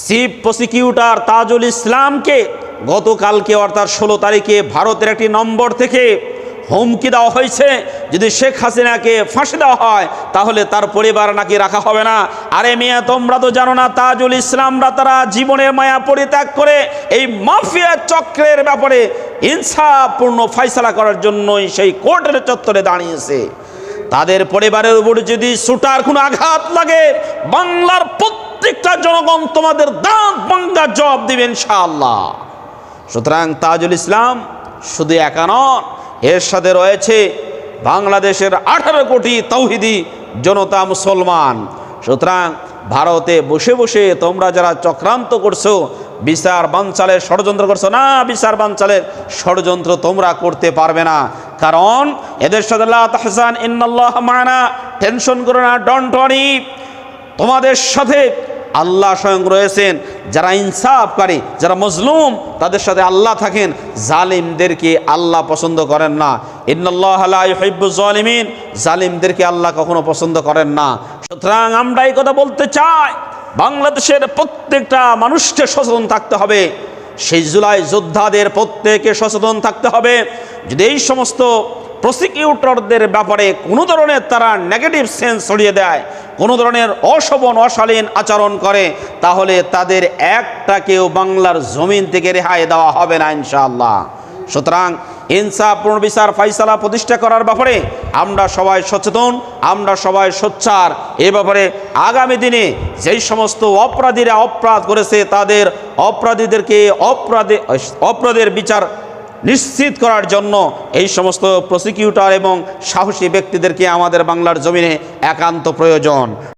Chief prosecutor Tajul ইসলামকে গতকালকে অর্থাৎ 16 তারিখে ভারতের একটি নম্বর থেকে হুমকি দেওয়া হয়েছে, যদি শেখ হাসিনাকে ফাঁসি দেওয়া হয় তাহলে তার পরিবার নাকি রাখা হবে না। আরে মিয়া, তোমরা তো জানো না তাজুল ইসলামরা তারা জীবনের মায়া পরিত্যাগ করে এই মাফিয়া চক্রের ব্যাপারে ইনসাফপূর্ণ ফয়সালা করার জন্যই সেই কোর্টের চত্বরে দাঁড়িয়েছে। তাদের পরিবারের উপর যদি ছুটার কোনো আঘাত লাগে, বাংলার প্রত্যেকটা জনগণ তোমাদের দাঁত ভাঙা জবাব দিবেন ইনশাআল্লাহ। সুতরাং তাজুল ইসলাম শুধু একা নন, এর সাথে রয়েছে বাংলাদেশের 18 কোটি তৌহিদি জনতা মুসলমান। সুতরাং ভারতে বসে বসে তোমরা যারা চক্রান্ত করছো, বিচার বানচালের ষড়যন্ত্র করছো না, বিচার বানচালের ষড়যন্ত্র তোমরা করতে পারবে না। কারণ এদের সাথে লা তাহজান ইন্নাল্লাহ মা'ানা, টেনশন করো না, ডোন্ট ওয়ারি, তোমাদের সাথে আল্লাহ স্বয়ং রয়েছেন। যারা ইনসাফকারী, যারা মজলুম, তাদের সাথে আল্লাহ থাকেন। জালিমদেরকে আল্লাহ পছন্দ করেন না। ইন্নাল্লাহ লা ইউহিব্বুজ জালিমিন, জালিমদেরকে আল্লাহ কখনো পছন্দ করেন না। সুতরাং আমরা এই কথা বলতে চাই, বাংলাদেশের প্রত্যেকটা মানুষকে সচেতন থাকতে হবে। সেই জুলাই যোদ্ধাদের প্রত্যেকে সচেতন থাকতে হবে। যদি এই সমস্ত প্রসিকিউটরদের ব্যাপারে কোনো ধরনের তারা নেগেটিভ সেন্স ছড়িয়ে দেয়, কোনো ধরনের অশোভন অশালীন আচরণ করে, তাহলে তাদের একটাকেও বাংলার জমিন থেকে রেহাই দেওয়া হবে না ইনশাআল্লাহ। সুতরাং ইনসাফ পুনর্বিচার ফয়সালা প্রতিষ্ঠা করার ব্যাপারে আমরা সবাই সচেতন, আমরা সবাই সোচ্চার। এ ব্যাপারে আগামী দিনে যেই সমস্ত অপরাধীরা অপরাধ করেছে তাদের অপরাধীদেরকে অপরাধের বিচার নিশ্চিত করার জন্য এই সমস্ত প্রসিকিউটর এবং সাহসী ব্যক্তিদেরকে আমাদের বাংলার জমিনে একান্ত প্রয়োজন।